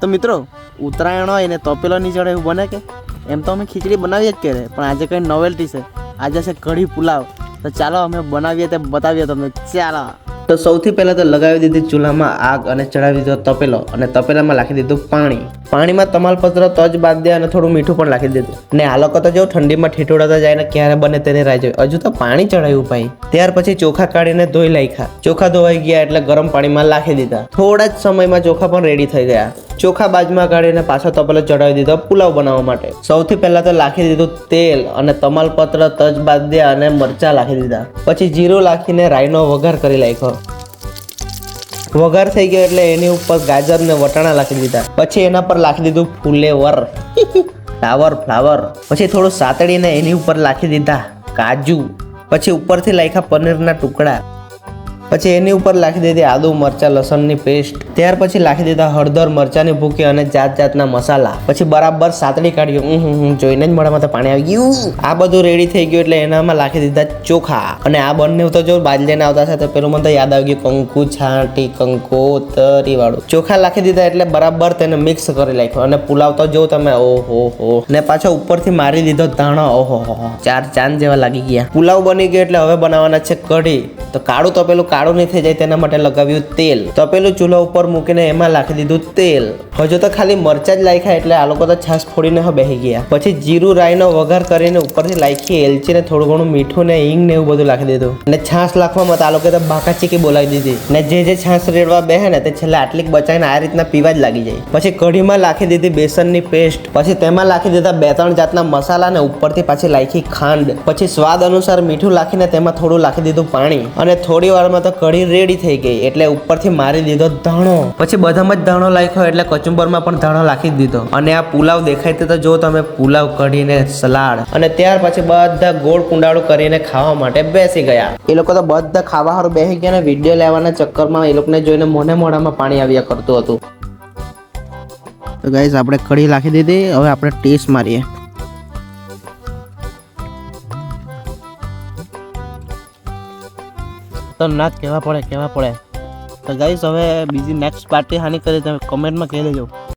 તો મિત્રો ઉત્તરાયણ હોય ને તપેલો નહીં ચડે એવું બને કે? એમ તો અમે ખીચડી બનાવીએ જ કરે, પણ આજે કંઈ નોવેલ્ટી છે. આજે છે કઢી પુલાવ. તો ચાલો અમે બનાવીએ તે બતાવીએ તમને. ચાલો. તો સૌથી પહેલાં તો લગાવી દીધી ચૂલામાં આગ અને ચડાવી દીધો તપેલો, અને તપેલામાં નાખી દીધું પાણી. પાણીમાં તમાલપત્ર, તજ, બાદિયા અને થોડું મીઠું પણ નાખી દીધું. ને આ લોકો તો જો ઠંડીમાં ઠીઠોડાતા જાય ને ક્યારે બને તેની રાહ જોઈ. હજુ તો પાણી ચડાવ્યું ભાઈ. ત્યાર પછી ચોખા કાઢીને ધોઈ નાખ્યા. ચોખા ધોવાઈ ગયા એટલે ગરમ પાણીમાં નાખી દીધા. થોડા જ સમયમાં ચોખા પણ રેડી થઈ ગયા. ચોખા બાજુમાં કાઢીને પાછો તપેલો ચડાવી દીધો પુલાવ બનાવવા માટે. સૌથી પહેલા તો નાખી દીધું તેલ અને તમાલપત્ર, તજ, બાદિયા અને મરચા નાખી દીધા. પછી જીરું નાખીને રાઈનો વઘાર કરી નાખ્યો. વઘાર થઈ ગયો એટલે એની ઉપર ગાજર ને વટાણા નાખી દીધા. પછી એના પર નાખી દીધું ફુલેવર, ફ્લાવર. પછી થોડું સાતડીને એની ઉપર નાખી દીધા કાજુ. પછી ઉપરથી નાખ્યા પનીરના ટુકડા. પછી એની ઉપર નાખી દીધી આદુ, મરચા, લસણની પેસ્ટ. ત્યાર પછી નાખી દીધા હળદર, મરચાની ભૂકી અને જાત જાતના મસાલા. પછી બરાબર સાતડી કાઢ્યું. જોઈને જ મોઢામાં તો પાણી આવી ગયું. આ બધું રેડી થઈ ગયું એટલે એનામાં નાખી દીધા ચોખા. અને આ બંને તો જો બાજલીને આવતા છે તો પેલું મને તો યાદ આવી ગયું કંકુ છાંટી, કંકોતરી વાળું. ચોખા નાખી દીધા એટલે બરાબર તેને મિક્સ કરી નાખ્યો. અને પુલાવ તો જો તમે ઓહો. ને પાછો ઉપરથી મારી દીધો ધાણો. ઓહો, 4 ચાંદ જેવા લાગી ગયા. પુલાવ બની ગયો એટલે હવે બનાવવાના છે કઢી. તો કાળું તો પેલું કાળું નહીં થઈ જાય તેના માટે લગાવ્યું તેલ. તો પેલું ચૂલા ઉપર મૂકીને એમાં નાખી દીધું તેલ. હજુ તો ખાલી મરચા જ નાખ્યા એટલે આ લોકો તો છાશ ફોડીને બેસી ગયા. પછી જીરું, રાઈનો વઘાર કરીને ઉપરથી નાખી એલચી ને થોડું ઘણું મીઠું ને હિંગ ને એવું બધું નાખી દીધું. અને છાશ નાખવામાં તો આ લોકો તો બાકા ચીકી બોલાવી દીધી. ને જે છાશ રેડવા બેહે ને તે છેલ્લે આટલીક બચાવીને આ રીતના પીવા જ લાગી જાય. પછી કઢીમાં નાખી દીધી બેસનની પેસ્ટ. પછી તેમાં નાખી દીધા 2-3 જાતના મસાલા ને ઉપરથી પાછી નાખી ખાંડ. પછી સ્વાદ અનુસાર મીઠું નાખીને તેમાં થોડું નાખી દીધું પાણી. અને થોડી વારમાં તો કઢી રેડી થઈ ગઈ એટલે ઉપરથી મારી દીધો ધાણો. પછી બધામાં જ ધાણો નાખ્યો એટલે કચુંબરમાં પણ ધાણો નાખી દીધો. અને આ પુલાવ દેખાય તો જો તમે પુલાવ, કઢીને સલાડ. અને ત્યાર પછી બધા ગોળ કુંડાળું કરીને ખાવા માટે બેસી ગયા. એ લોકો તો બધા ખાવા હારું બેસી ગયા ને વિડીયો લેવાના ચક્કરમાં એ લોકોને જોઈને મોઢામાં પાણી આવ્યા કરતું હતું. તો ગાઈસ આપણે કઢી નાખી દીધી. હવે આપણે ટેસ્ટ મારીએ. તો ના કહેવા પડે. તો ગાઈસ હવે બીજી નેક્સ્ટ પાર્ટી હાની કરી તમે કમેન્ટમાં કહી દેજો.